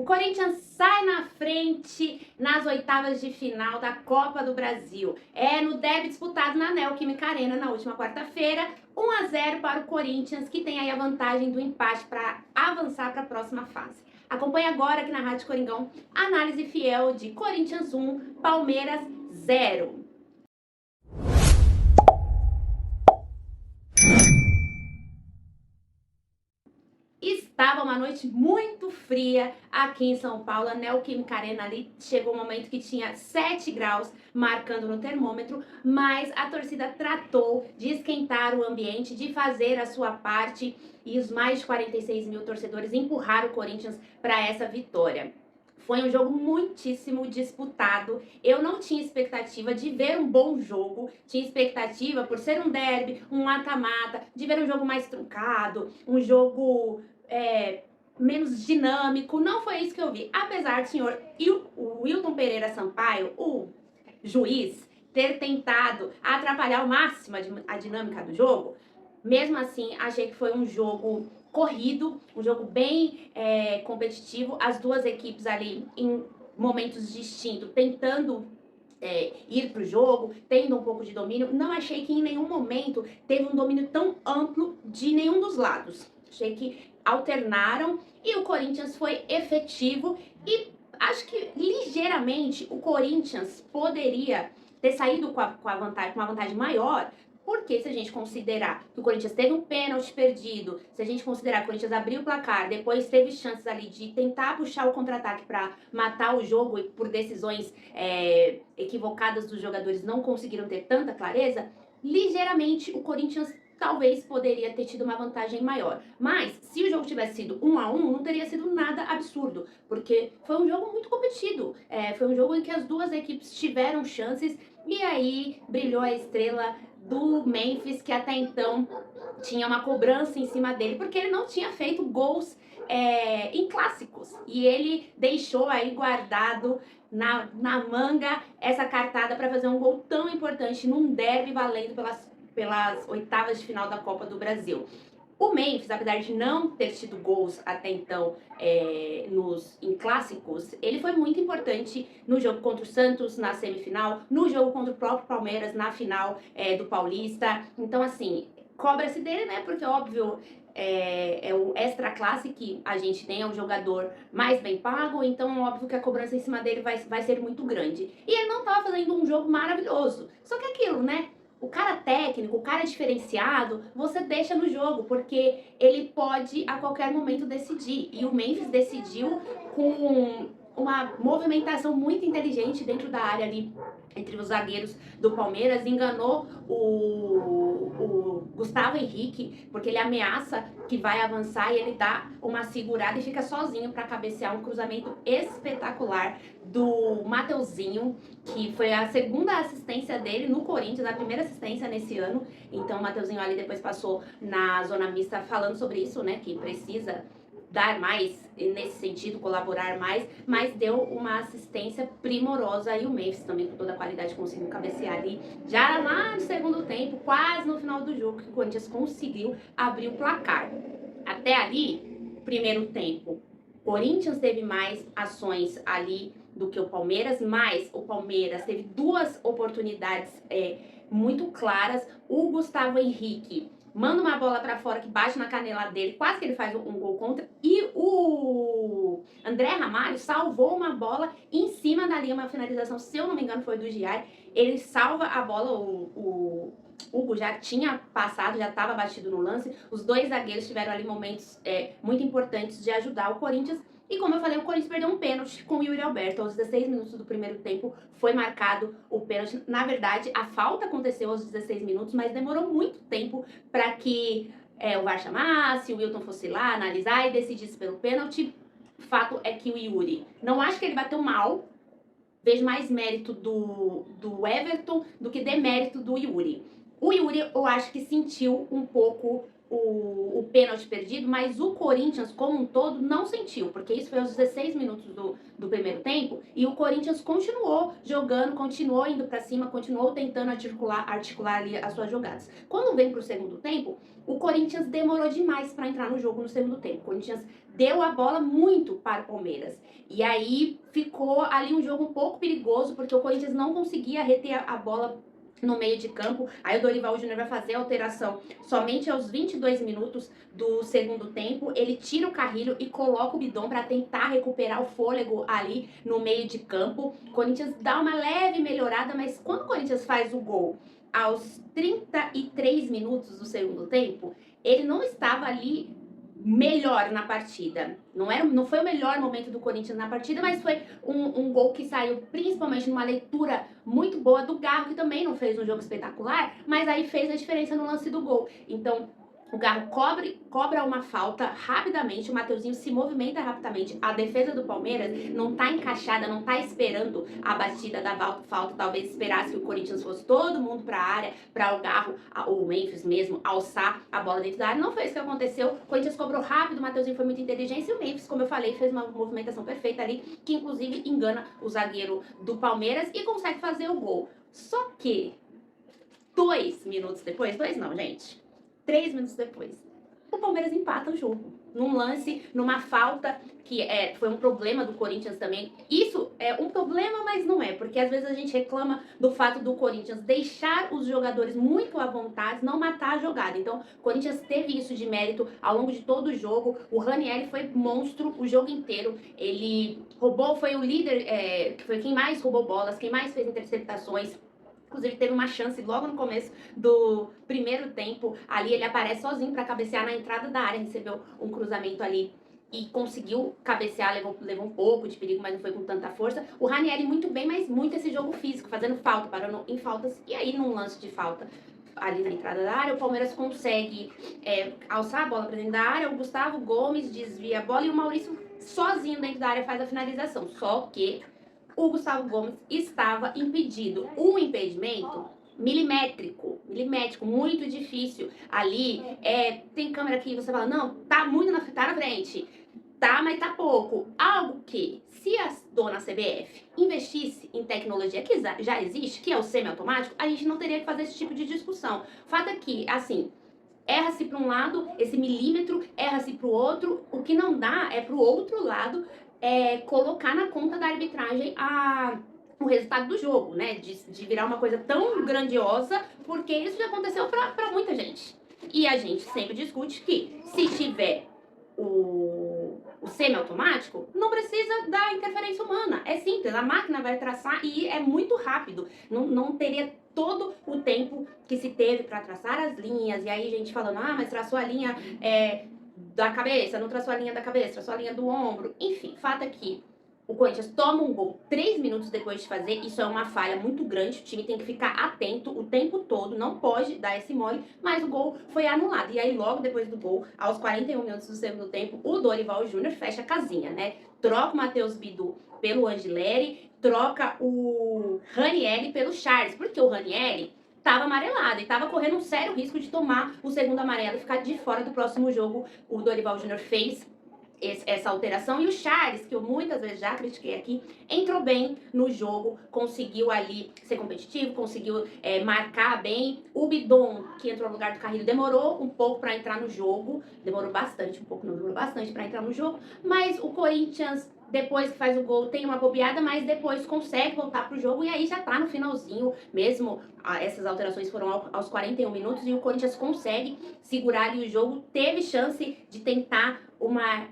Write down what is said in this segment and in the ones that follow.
O Corinthians sai na frente nas oitavas de final da Copa do Brasil. No derby disputado na Neoquímica Arena na última quarta-feira. 1-0 para o Corinthians, que tem aí a vantagem do empate para avançar para a próxima fase. Acompanhe agora aqui na Rádio Coringão a análise fiel de Corinthians 1, Palmeiras 0. Estava uma noite muito fria aqui em São Paulo, a Neoquímica Arena ali chegou um momento que tinha 7 graus marcando no termômetro, mas a torcida tratou de esquentar o ambiente, de fazer a sua parte e os mais de 46 mil torcedores empurraram o Corinthians para essa vitória. Foi um jogo muitíssimo disputado. Eu não tinha expectativa de ver um bom jogo. Tinha expectativa, por ser um derby, um mata-mata, de ver um jogo mais truncado, um jogo menos dinâmico. Não foi isso que eu vi. Apesar do senhor o Wilton Pereira Sampaio, o juiz, ter tentado atrapalhar ao máximo a dinâmica do jogo, mesmo assim, achei que foi um jogo corrido, um jogo bem competitivo, as duas equipes ali em momentos distintos, tentando ir para o jogo, tendo um pouco de domínio. Não achei que em nenhum momento teve um domínio tão amplo de nenhum dos lados. Achei que alternaram e o Corinthians foi efetivo e acho que ligeiramente o Corinthians poderia ter saído com uma vantagem maior. Porque se a gente considerar que o Corinthians teve um pênalti perdido, se a gente considerar que o Corinthians abriu o placar, depois teve chances ali de tentar puxar o contra-ataque para matar o jogo e por decisões equivocadas dos jogadores não conseguiram ter tanta clareza, ligeiramente o Corinthians talvez poderia ter tido uma vantagem maior. Mas se o jogo tivesse sido 1-1, não teria sido nada absurdo, porque foi um jogo muito competido. Foi um jogo em que as duas equipes tiveram chances e aí brilhou a estrela do Memphis, que até então tinha uma cobrança em cima dele, porque ele não tinha feito gols em clássicos. E ele deixou aí guardado na manga essa cartada para fazer um gol tão importante num derby valendo pelas oitavas de final da Copa do Brasil. O Memphis, apesar de não ter tido gols até então em clássicos, ele foi muito importante no jogo contra o Santos na semifinal, no jogo contra o próprio Palmeiras na final do Paulista. Então, assim, cobra-se dele, né? Porque, óbvio, é o extra classe que a gente tem, é um jogador mais bem pago, então óbvio que a cobrança em cima dele vai ser muito grande. E ele não estava fazendo um jogo maravilhoso. Só que aquilo, né? O cara técnico, o cara diferenciado, você deixa no jogo, porque ele pode a qualquer momento decidir. E o Memphis decidiu com uma movimentação muito inteligente dentro da área ali, entre os zagueiros do Palmeiras, enganou o Gustavo Henrique, porque ele ameaça que vai avançar e ele dá uma segurada e fica sozinho para cabecear um cruzamento espetacular do Mateuzinho, que foi a segunda assistência dele no Corinthians, a primeira assistência nesse ano. Então o Mateuzinho ali depois passou na zona mista falando sobre isso, né, que precisa dar mais nesse sentido, colaborar mais, mas deu uma assistência primorosa e o Memphis também com toda a qualidade conseguiu cabecear ali, já lá no segundo tempo, quase no final do jogo, que o Corinthians conseguiu abrir o placar. Até ali, primeiro tempo, o Corinthians teve mais ações ali do que o Palmeiras, mas o Palmeiras teve duas oportunidades muito claras. O Gustavo Henrique manda uma bola pra fora que bate na canela dele, quase que ele faz um gol contra. E o André Ramalho salvou uma bola em cima da linha, uma finalização, se eu não me engano, foi do Giai. Ele salva a bola, o Hugo já tinha passado, já estava batido no lance. Os dois zagueiros tiveram ali momentos muito importantes de ajudar o Corinthians. E como eu falei, o Corinthians perdeu um pênalti com o Yuri Alberto. Aos 16 minutos do primeiro tempo foi marcado o pênalti. Na verdade, a falta aconteceu aos 16 minutos, mas demorou muito tempo para que o VAR chamasse, o Wilton fosse lá analisar e decidisse pelo pênalti. Fato é que o Yuri, não acho que ele bateu mal, vejo mais mérito do Everton do que demérito do Yuri. O Yuri, eu acho que sentiu um pouco o pênalti perdido, mas o Corinthians como um todo não sentiu, porque isso foi aos 16 minutos do primeiro tempo, e o Corinthians continuou jogando, continuou indo para cima, continuou tentando articular ali as suas jogadas. Quando vem para o segundo tempo, o Corinthians demorou demais para entrar no jogo no segundo tempo. O Corinthians deu a bola muito para o Palmeiras. E aí ficou ali um jogo um pouco perigoso, porque o Corinthians não conseguia reter a bola no meio de campo. Aí o Dorival Júnior vai fazer a alteração somente aos 22 minutos do segundo tempo. Ele tira o Carrilho e coloca o Bidon para tentar recuperar o fôlego ali no meio de campo. O Corinthians dá uma leve melhorada, mas quando o Corinthians faz o gol aos 33 minutos do segundo tempo, ele não estava ali melhor na partida. Não foi o melhor momento do Corinthians na partida, mas foi um gol que saiu principalmente numa leitura muito boa do Garro, que também não fez um jogo espetacular, mas aí fez a diferença no lance do gol. Então, o Garro cobra uma falta rapidamente, o Mateuzinho se movimenta rapidamente. A defesa do Palmeiras não tá encaixada, não tá esperando a batida da falta, talvez esperasse que o Corinthians fosse todo mundo pra área, para o Garro, ou o Memphis mesmo, alçar a bola dentro da área. Não foi isso que aconteceu. O Corinthians cobrou rápido, o Mateuzinho foi muito inteligente e o Memphis, como eu falei, fez uma movimentação perfeita ali, que inclusive engana o zagueiro do Palmeiras e consegue fazer o gol. Só que 2 minutos depois, 2 não, gente, 3 minutos depois, o Palmeiras empata o jogo. Num lance, numa falta, que foi um problema do Corinthians também. Isso é um problema, mas não é, porque às vezes a gente reclama do fato do Corinthians deixar os jogadores muito à vontade, não matar a jogada. Então, o Corinthians teve isso de mérito ao longo de todo o jogo. O Ranieri foi monstro o jogo inteiro. Ele roubou, foi o líder, que foi quem mais roubou bolas, quem mais fez interceptações. Inclusive, teve uma chance logo no começo do primeiro tempo. Ali ele aparece sozinho para cabecear na entrada da área. Recebeu um cruzamento ali e conseguiu cabecear. Levou um pouco de perigo, mas não foi com tanta força. O Ranieri muito bem, mas muito esse jogo físico, fazendo falta, parando em faltas. E aí, num lance de falta ali na entrada da área, o Palmeiras consegue alçar a bola para dentro da área. O Gustavo Gomes desvia a bola e o Maurício sozinho dentro da área faz a finalização. Só que o Gustavo Gomes estava impedido. Um impedimento milimétrico, muito difícil. Ali, tem câmera que você fala, não, tá na frente. Tá, mas tá pouco. Algo que, se a dona CBF investisse em tecnologia que já existe, que é o semiautomático, a gente não teria que fazer esse tipo de discussão. O fato é que, assim, erra-se para um lado, esse milímetro, erra-se para o outro. O que não dá é para o outro lado colocar na conta da arbitragem o resultado do jogo, né? De virar uma coisa tão grandiosa, porque isso já aconteceu para muita gente. E a gente sempre discute que se tiver o semiautomático, não precisa da interferência humana. É simples, a máquina vai traçar e é muito rápido. Não teria todo o tempo que se teve para traçar as linhas. E aí gente falando, mas traçou a linha da cabeça, não traçou a linha da cabeça, traçou a linha do ombro. Enfim, fato é que o Corinthians toma um gol 3 minutos depois de fazer. Isso é uma falha muito grande. O time tem que ficar atento o tempo todo. Não pode dar esse mole. Mas o gol foi anulado. E aí, logo depois do gol, aos 41 minutos do segundo tempo, o Dorival Júnior fecha a casinha, né? Troca o Matheus Bidu pelo Angileri. Troca o Ranieri pelo Charles. Porque o Ranieri estava amarelado e estava correndo um sério risco de tomar o segundo amarelo e ficar de fora do próximo jogo. O Dorival Júnior fez essa alteração, e o Charles, que eu muitas vezes já critiquei aqui, entrou bem no jogo, conseguiu ali ser competitivo, conseguiu marcar bem. O Bidon, que entrou no lugar do Carrilho, demorou um pouco para entrar no jogo, demorou bastante para entrar no jogo, mas o Corinthians, depois que faz o gol, tem uma bobeada, mas depois consegue voltar pro jogo e aí já tá no finalzinho mesmo. Essas alterações foram aos 41 minutos e o Corinthians consegue segurar ali o jogo. Teve chance de tentar uma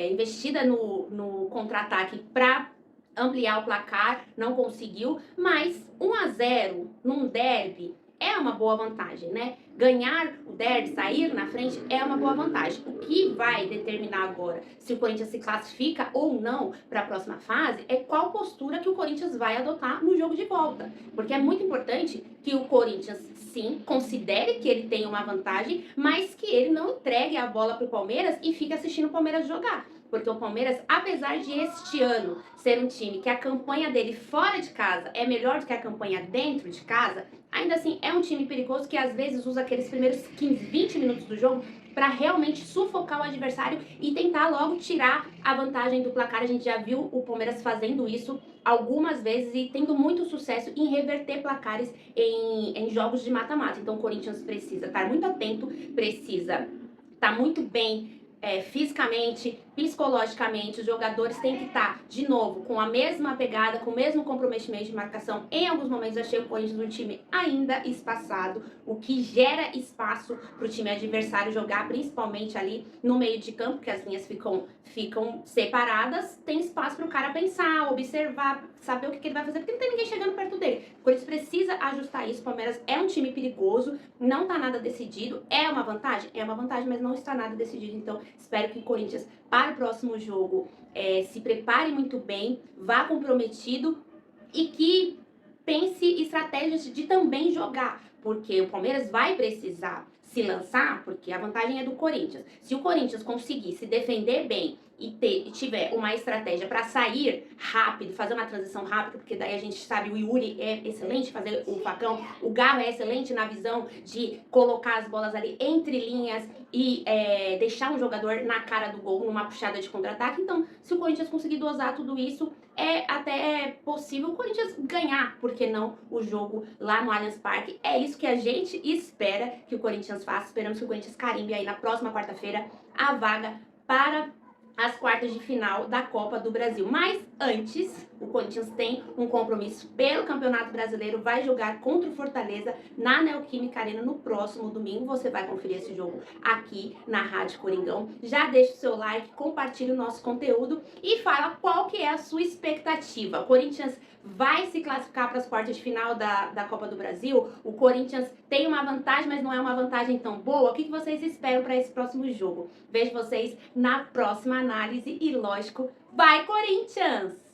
investida no contra-ataque para ampliar o placar, não conseguiu, mas 1-0 num derby é uma boa vantagem, né? Ganhar o derby, sair na frente é uma boa vantagem. O que vai determinar agora se o Corinthians se classifica ou não para a próxima fase é qual postura que o Corinthians vai adotar no jogo de volta. Porque é muito importante que o Corinthians, sim, considere que ele tem uma vantagem, mas que ele não entregue a bola para o Palmeiras e fique assistindo o Palmeiras jogar. porque o Palmeiras, apesar de este ano ser um time que a campanha dele fora de casa é melhor do que a campanha dentro de casa, ainda assim é um time perigoso que às vezes usa aqueles primeiros 15, 20 minutos do jogo para realmente sufocar o adversário e tentar logo tirar a vantagem do placar. A gente já viu o Palmeiras fazendo isso algumas vezes e tendo muito sucesso em reverter placares em jogos de mata-mata. Então o Corinthians precisa estar muito atento, precisa estar muito bem fisicamente, psicologicamente. Os jogadores têm que estar, de novo, com a mesma pegada, com o mesmo comprometimento de marcação. Em alguns momentos eu achei o Corinthians um time ainda espaçado, o que gera espaço para o time adversário jogar, principalmente ali no meio de campo, que as linhas ficam separadas, tem espaço para o cara pensar, observar, saber o que ele vai fazer, porque não tem ninguém chegando perto dele. O Corinthians precisa ajustar isso. O Palmeiras é um time perigoso, não está nada decidido. É uma vantagem? É uma vantagem, mas não está nada decidido. Então, espero que o Corinthians, para o próximo jogo, se prepare muito bem, vá comprometido e que pense estratégias de também jogar, porque o Palmeiras vai precisar se lançar, porque a vantagem é do Corinthians. Se o Corinthians conseguir se defender bem e tiver uma estratégia para sair rápido, fazer uma transição rápida, porque daí a gente sabe o Yuri é excelente fazer o facão, o Garro é excelente na visão de colocar as bolas ali entre linhas e deixar um jogador na cara do gol numa puxada de contra-ataque. Então, se o Corinthians conseguir dosar tudo isso, é até possível o Corinthians ganhar, por que não, o jogo lá no Allianz Parque. É isso que a gente espera que o Corinthians faça. Esperamos que o Corinthians carimbe aí na próxima quarta-feira a vaga para as quartas de final da Copa do Brasil. Mas antes, o Corinthians tem um compromisso pelo Campeonato Brasileiro, vai jogar contra o Fortaleza na Neoquímica Arena no próximo domingo. Você vai conferir esse jogo aqui na Rádio Coringão. Já deixa o seu like, compartilha o nosso conteúdo e fala qual que é a sua expectativa. O Corinthians vai se classificar para as quartas de final da Copa do Brasil? O Corinthians tem uma vantagem, mas não é uma vantagem tão boa? O que vocês esperam para esse próximo jogo? Vejo vocês na próxima análise e, lógico, vai Corinthians!